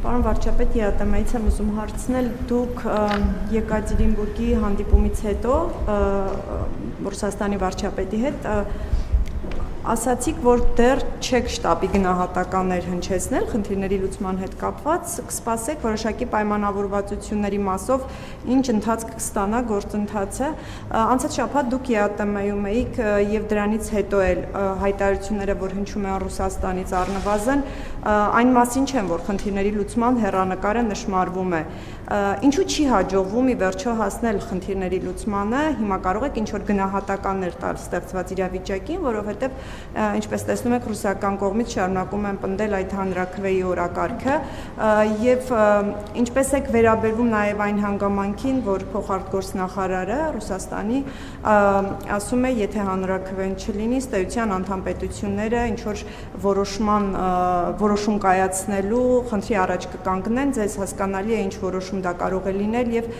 Պարոն վարչապետ, ԵԱՏՄ-ից եմ ուզում հարցնել, դուք Եկատերինբուրգի հանդիպումից հետո Ռուսաստանի վարչապետի հետ ասացիք, որ դեռ չեք շտաբի գնահատականներ հնչեցնել խնդիրների լուծման հետ կապված, կսպասեք որոշակի պայմանավորվածությունների մասով ինչ ընթացք կստանա գործընթացը։ Անցած շաբաթ դուք ԵԱՏՄ-ում էիք եւ դրանից հետո էլ հայտարարությունները, որ հնչում են Ռուսաստանից առնվազն, այն մասին չեն, որ խնդիրների լուծման հեռանկարը նշмарվում է։ Ինչու չի հաջողվում ի վերջո հասնել խնդիրների լուծմանը, հիմա կարող եք ինչ-որ գնահատականներ տալ ստեղծված իրավիճակին, որովհետև ինչպես տեսնում եք ռուսական կողմից շարունակում են պնդել այդ հանրաքվեի օրակարգը եւ ինչպես եք վերաբերվում նաեւ այն հանգամանքին, որ փոխարտգործնախարարը Ռուսաստանի ասում է, եթե հանրաքվեն չլինի, ըստ էության անդամ պետությունները ինչ որ որոշում կայացնելու խնդրի առաջ կկանգնեն, ձեզ հասկանալի է ինչ որոշում դա կարող է լինել եւ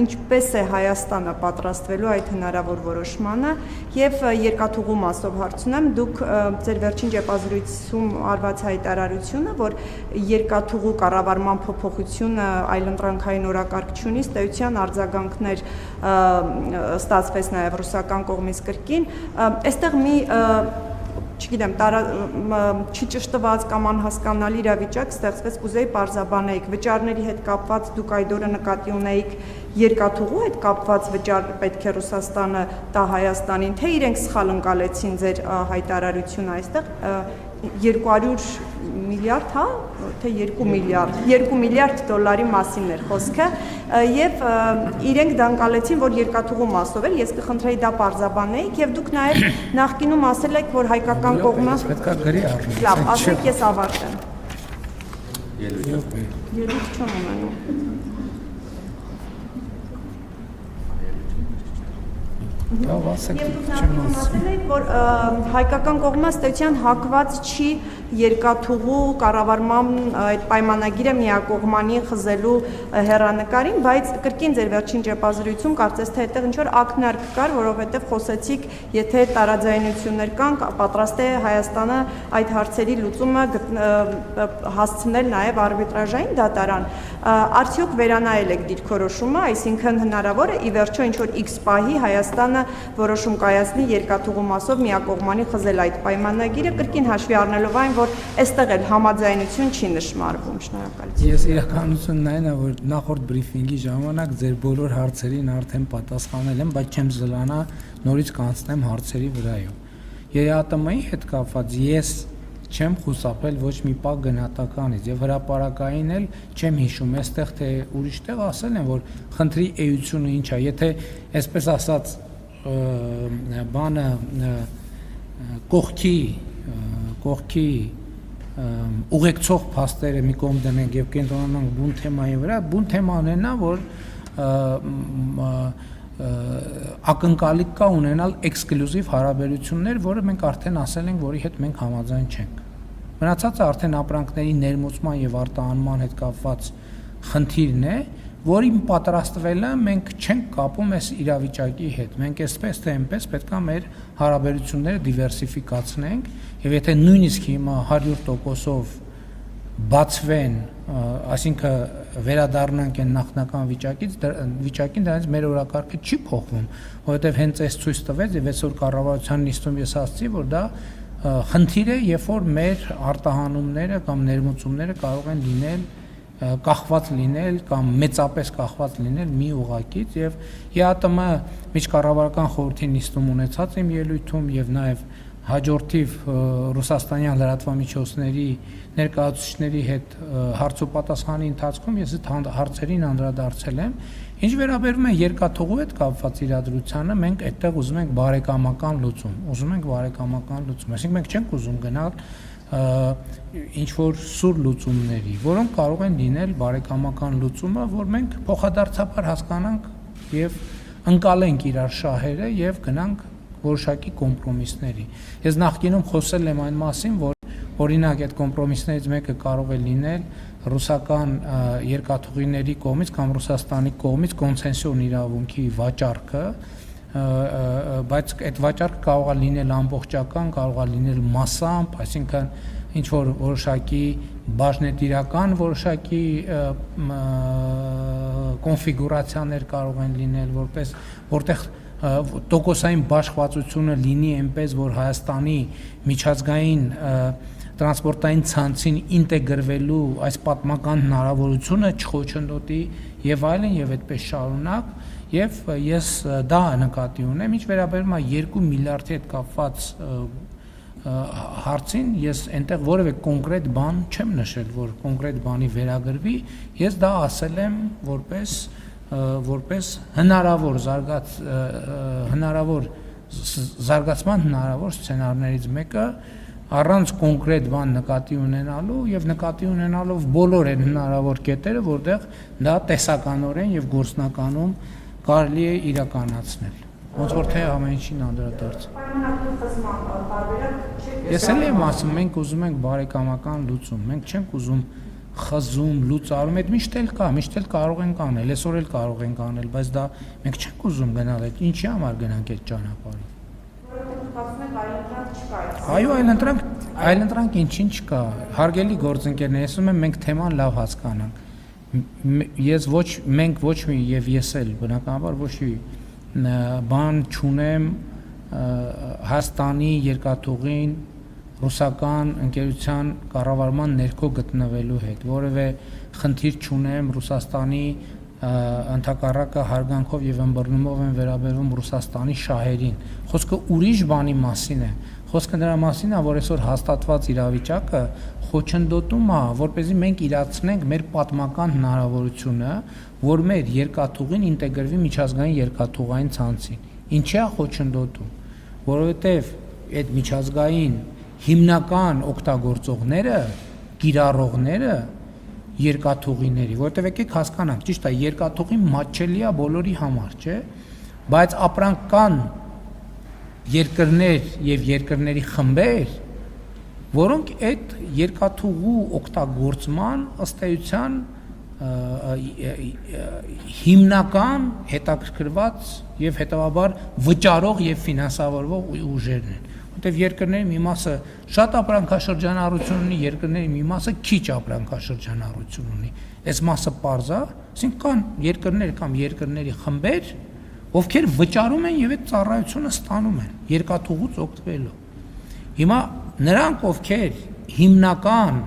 ինչպես է Հայաստանը պատրաստվելու այդ հնարավոր որոշմանը եւ երկաթուղու մասով հարցնում դուք ձեր վերջին ճեպազրույցում արված հայտարարությունը, որ երկաթուղու կառավարման փոփոխությունը այլընտրանքային օրակարգ չունի, ըստ էության արձագանքներ ստացվեց նաեւ ռուսական կողմից կրկին, այստեղ մի չգիտեմ, չճշտված կամ անհասկանալի իրավիճակ ստեղծվեց, կուզեի պարզաբանեիք, վճարների հետ կապված դուք այդ օրը նկատի ունեիք երկաթուղու հետ կապված վճար պետք է Ռուսաստանը տա Հայաստանին, թե իրենք սխալ ընկալեցին ձեր հայտարարությունը այստեղ 200 միլիարդ, հա, թե 2 միլիարդ դոլարի մասին էր խոսքը եւ իրենք դա ընկալեցին, որ երկաթուղու մասով էր, ես կխնդրեի դա պարզաբանեիք եւ դուք նաեւ նախկինում ասել եք, որ հայկական կողմը պետքա գրի առնի։ Լավ, ասեք ես ավարտեմ։ Ելույթ չեմ ունենում։ Լավ, ասեք, Եվ դուք նախկինում ասել եք, որ հայկական կողմը ըստ էության հակված չի երկաթուղու կառավարման այդ պայմանագիրը միակողմանի խզելու հեռանկարին, բայց կրկին ձեր վերջին ճեպազրույցում կարծես թե այդտեղ ինչ որ ակնարկ կար, որովհետև խոսեցիք, եթե տարաձայնություններ կան, պատրաստ է Հայաստանը այդ հարցերի լուծումը հասցնել նաև արբիտրաժային դատարան։ Արդյոք վերանայել եք դիրքորոշումը, այսինքն հնարավոր է ի վերջո ինչ որ X պահի Հայաստանը որոշում կայացնի երկաթուղու մասով միակողմանի խզել այդ պայմանագիրը, կրկին հաշվի առնելով այն, որ այստեղ էլ համաձայնություն չի նշмарվում, շնորհակալություն։ Ես իրականությունն այն է, որ նախորդ բրիֆինգի ժամանակ ձեր բոլոր հարցերին արդեն պատասխանել եմ, բայց չեմ զլանա նորից կանցնեմ հարցերի վրայով։ ԵԱՏՄ-ի հետ կապված ես չեմ խուսափել ոչ մի պահ գնահատականից եւ հրապարակային էլ չեմ հիշում, այստեղ թե ուրիշտեղ ասել են, որ խնդրի էությունը ինչ է, եթե այսպես ասած բանը կողքի ուղեկցող փաստերը մի կողմ դնենք եւ կենտրոնանանք բուն թեմայի վրա, բուն թեման է նա, որ ակնկալիք կա ունենալ էքսկլյուզիվ հարաբերություններ, որը մենք արդեն ասել ենք, որի հետ մենք համաձայն չենք։ Մնացածը արդեն ապրանքների ներմուծման եւ արտահանման հետ կապված խնդիրն է, որին պատրաստվելը մենք չենք կապում այս իրավիճակի հետ։ Մենք այսպես թե այնպես պետք է մեր հարաբերությունները դիվերսիֆիկացնենք եւ եթե նույնիսկ հիմա 100%-ով բացվեն, այսինքն վերադառնանք այն նախնական վիճակին, դրանից մեր օրակարգը չի փոխվում, որովհետեւ հենց այս ցույց տվեց եւ այսօր կառավարության նիստում ես ասացի, որ դա խնդիր է, երբ որ մեր արտահանումները կամ ներմուծումները կարող են լինել կախված լինել կամ մեծապես կախված լինել մի ուղղակից եւ ԵԱՏՄ միջկառավարական խորհրդի նիստում ունեցած իմ ելույթում եւ նաեւ հաջորդիվ ռուսաստանյան լրատվամիջոցների ներկայացուցիչների հետ հարց ու պատասխանի ընթացքում ես այդ հարցերին անդրադարձել եմ։ Ինչ վերաբերում է երկաթուղու հետ կապված իրադրությանը, մենք այդտեղ ուզում ենք բարեկամական լուծում, այսինքն մենք չենք ուզում գնալ ինչ որ սուր լուծումների, որոնք կարող են լինել բարեկամական լուծումը, որ մենք փոխադարձաբար հասկանանք եւ ընկալենք իրար շահերը եւ գնանք որոշակի կոմպրոմիսների։ Ես նախկինում խոսել եմ այն մասին, որ օրինակ այդ կոմպրոմիսներից մեկը կարող է լինել ռուսական երկաթուղիների կողմից կամ Ռուսաստանի կողմից կոնցեսիոն իրավունքի վաճառքը, բայց այդ վաճառքը կարող է լինել ամբողջական, կարող է լինել մասամբ, այսինքն ինչ որ որոշակի բաժնետիրական որոշակի կոնֆիգուրացիաներ կարող են լինել, որտեղ տոկոսային բաշխվածությունը լինի այնպես, որ Հայաստանի միջազգային տրանսպորտային ցանցին ինտեգրվելու այս պատմական հնարավորությունը չխոչընդոտի եւ այլն եւ այդպես շարունակ եւ ես դա նկատի ունեմ ինչ վերաբերում է 2 միլիարդի հետ կապված հարցին ես այնտեղ որևէ կոնկրետ բան չեմ նշել որ կոնկրետ բանի վերագրվի ես դա ասել եմ որպես հնարավոր զարգացման հնարավոր սցենարներից մեկը առանց կոնկրետ բան նկատի ունենալու եւ նկատի ունենալով բոլոր այն հնարավոր կետերը, որտեղ դա տեսականորեն եւ գործնականում կարելի է իրականացնել։ Ոնց որ թե ամեն ինչին անդրադարձ։ Ես էլ եմ ասում, մենք ուզում ենք բարեկամական լուծում, մենք չենք ուզում խզում, լուծարում, այդ միշտ էլ կա, միշտ էլ կարող ենք անել, այսօր էլ կարող ենք անել, բայց դա մենք չենք ուզում գնալ այդ, ինչի համար գնանք այդ ճանապարհով։ Այո, այլընտրանք ինչին չկա։ Հարգելի գործընկերներ, ասում եմ մենք թեման լավ հասկանանք։ Ես մենք ոչ մի եւ ես էլ բնականաբար ոչ մի բան չունեմ Հայաստանի երկաթուղին ռուսական ընկերության կառավարման ներքո գտնվելու հետ, որևէ խնդիր չունեմ Ռուսաստանի ընդհակառակը հարգանքով եւ ըմբռնումով են վերաբերվում Ռուսաստանի շահերին։ Խոսքը ուրիշ բանի մասին է։ Խոսքը նրա մասին է, որ այսօր հաստատված իրավիճակը խոչընդոտում է, որպեսզի մենք իրացնենք մեր պատմական հնարավորությունը, որ մեր երկաթուղին ինտեգրվի միջազգային երկաթուղային ցանցին։ Ինչի է խոչընդոտում, որովհետեւ այդ միջազգային հիմնական օգտագործողները, կիրառողները երկաթուղիների, որտեղ եկեք հասկանանք, ճիշտ է, երկաթուղին մատչելի է բոլորի համար, չէ՞, բայց ապրանք կան երկրներ եւ երկրների խմբեր, որոնք այդ երկաթուղու օգտագործման ըստ էության հիմնական հետաքրքրված եւ հետեւաբար վճարող եւ ֆինանսավորող ուժերն են, որտեղ երկրների մի մասը շատ ապրանքաշրջանառություն ունի, երկրների մի մասը քիչ ապրանքաշրջանառություն ունի։ Այս մասը պարզ է, ասենք կան երկրներ կամ երկրների խմբեր, ովքեր վճարում են եւ այդ ծառայությունը ստանում են երկաթուղուց օգտվելով։ Հիմա նրանք, ովքեր հիմնական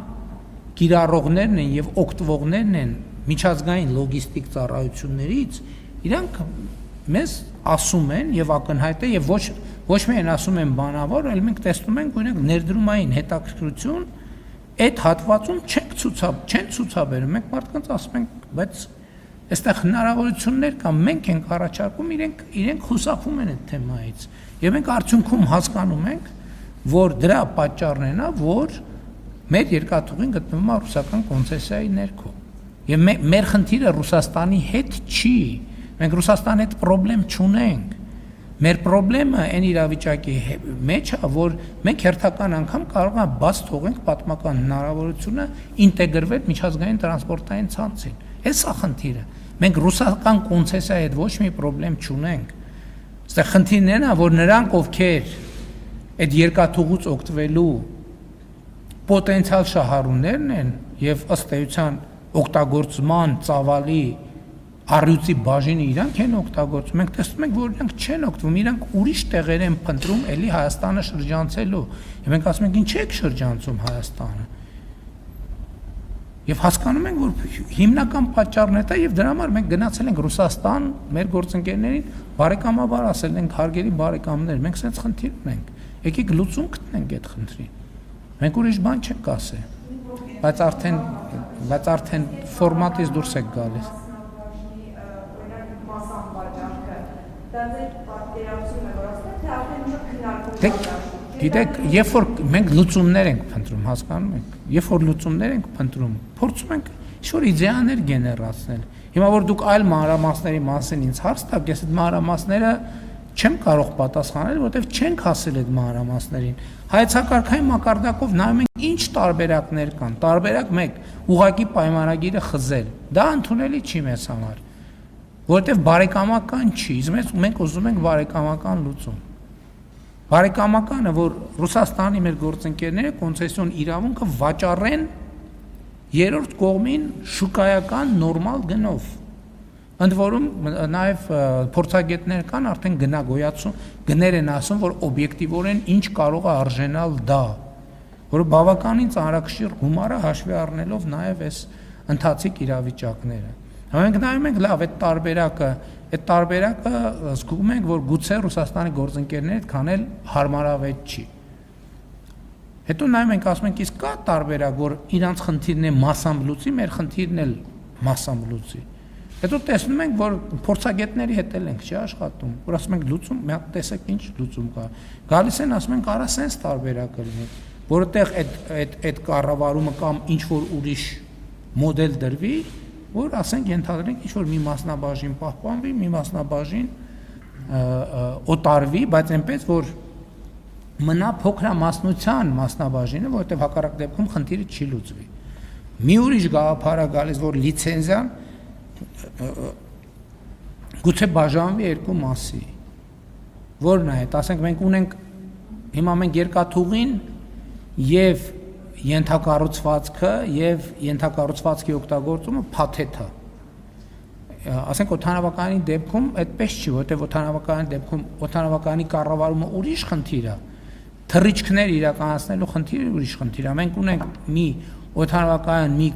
կիրառողներն են եւ օգտվողներն են միջազգային լոգիստիկ ծառայություններից, իրանք մեզ ասում են եւ ակնհայտ է եւ ոչ միայն ասում են բանավոր, այլ մենք տեսնում ենք օրինակ ներդրումային հետաքրքրություն այդ հատվածում չեն ցուցաբերում։ Մենք մարդկանց ասում ենք, բայց այստեղ հնարավորություններ կան, մենք ենք առաջարկում, իրենք խուսափում են այդ թեմայից։ Եվ մենք արդյունքում հասկանում ենք, որ դրա պատճառն է, որ մեր երկաթուղին գտնվում է ռուսական կոնցեսիայի ներքո։ Եվ մեր խնդիրը Ռուսաստանի հետ չի։ Մենք Ռուսաստանի հետ խնդրեմ չունենք։ Մեր խնդրեմը այն իրավիճակի մեջ է, որ մենք հերթական անգամ կարող ենք բաց թողենք պատմական հնարավորությունը ինտեգրվել միջազգային տրանսպորտային ցանցին։ Այս է խնդիրը։ Մենք ռուսական կոնցեսիայի հետ ոչ մի խնդրեմ չունենք։ Այստեղ խնդիրն է, որ նրանք, ովքեր այդ երկաթուղուց օգտվելու պոտենցիալ շահառուներն են եւ ըստ էության օգտագործման ծավալի առյուծի բաժինը իրանք են օգտագործում, մենք տեսնում ենք, որ իրանք չեն օգտվում, իրանք ուրիշ տեղեր են փնտրում էլի Հայաստանը շրջանցելու։ Եվ մենք ասում ենք, ինչ եք շրջանցում Հայաստանը։ Եվ հասկանում ենք, որ հիմնական պատճառն է դա եւ դրա համար մենք գնացել ենք Ռուսաստան, մեր գործընկերներին բարեկամաբար ասել ենք, հարգելի բարեկամներ, մենք sense խնդիր ունենք։ Եկեք լուծում գտնենք այդ խնդրին։ Մենք ուրիշ բան չենք ասել։ Բայց արդեն ֆորմատից դուրս եք գալիս։ Գիտեք, երբ որ մենք լուծումներ ենք փնտրում, հասկանում եք, երբ որ լուծումներ ենք փնտրում, փորձում ենք ինչ-որ իդեաներ գեներացնել։ Հիմա որ դուք այլ մանրամասների մասին ինձ հարց տաք, ես այդ մանրամասները չեմ կարող պատասխանել, որովհետև չենք հասել այդ մանրամասներին։ Հայեցակարգային մակարդակով նայում ենք ինչ տարբերակներ կան։ Տարբերակ 1՝ ուղղակի պայմանագիրը խզել։ Դա ընդունելի չի մեզ համար։ որովհետև բարեկամական չի, իսկ մենք ուզում ենք բարեկամական լուծում։ Բարեկամականը, որ Ռուսաստանի մեր գործընկերները կոնցեսիոն իրավունքը վաճառեն երրորդ կողմին շուկայական նորմալ գնով։ Ընդ որում նաև փորձագետներ կան արդեն գներ են ասում, որ օբյեկտիվորեն ինչ կարող է արժենալ դա, որը բավականին ծանրակշիռ գումար է հաշվի առնելով նաև այս ընթացիկ իրավիճակները։ Մենք նայում ենք լավ այդ տարբերակը զգում ենք, որ գուցե Ռուսաստանի գործընկերները այդքան էլ հարմարավետ չի։ Հետո նայում ենք, ասում ենք, իսկ կա տարբերակ, որ իրանց խնդիրն է massամբ լուծի, մեր խնդիրն էլ massամբ լուծի։ Հետո տեսնում ենք, որ փորձագետների հետ էլ ենք չի աշխատում, որ ասում ենք լուծում, մի հատ տեսեք ինչ լուծում կա։ Գալիս են ասում ենք, արա սենց տարբերակ լինի, որովհետև այդ կառավարումը կամ ինչ որ ուրիշ մոդել դրվի, որ ասենք ենթադրենք ինչ որ մի մասնաբաժին պահպանվի, մի մասնաբաժին օտարվի, բայց այնպես որ մնա փոքրամասնության մասնաբաժինը, որովհետև հակառակ դեպքում խնդիրը չի լուծվի։ Մի ուրիշ գաղափար է գալիս, որ լիցենզիան գուցե բաժանվի երկու մասի։ Որն է, ասենք մենք ունենք հիմա մենք երկաթուղին եւ ենթակառուցվածքը եւ ենթակառուցվածքի օգտագործումը փաթեթ է։ Ասենք օդանավակայանի դեպքում այդպես չի, որովհետեւ օդանավակայանի դեպքում օդանավակայանի կառավարումը ուրիշ խնդիր է։ Թռիչքներ իրականացնելու խնդիրը ուրիշ խնդիր է։ Մենք ունենք մի օդանավակայան մի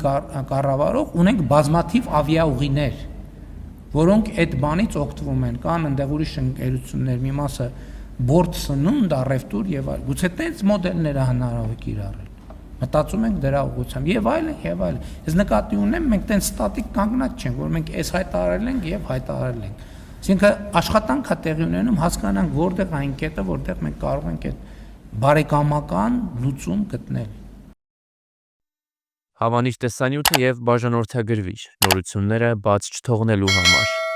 կառավարող, ունենք բազմաթիվ ավիաուղիներ, որոնք այդ բանից օգտվում են, կան այնտեղ ուրիշ ընկերություններ, մի մասը բորդ սնունդ, առևտուր եւ այլ։ Գուցե տենց մոդելները հնարավոր է կիրառել։ Մտածում ենք դրա ուղղությամբ եւ այլն եւ այլն։ Ես նկատի ունեմ, մենք տենց ստատիկ կանգնած չենք, որ մենք այս հայտարարել ենք եւ հայտարարել ենք։ Այսինքն աշխատանք է տեղի ունենում, հասկանանք որտեղ այն կետը, որտեղ մենք կարող ենք այդ բարեկամական լուծում գտնել։ Հավանիչ տեսանյութը եւ բաժանորդագրվիչ նորությունները բաց չթողնելու համար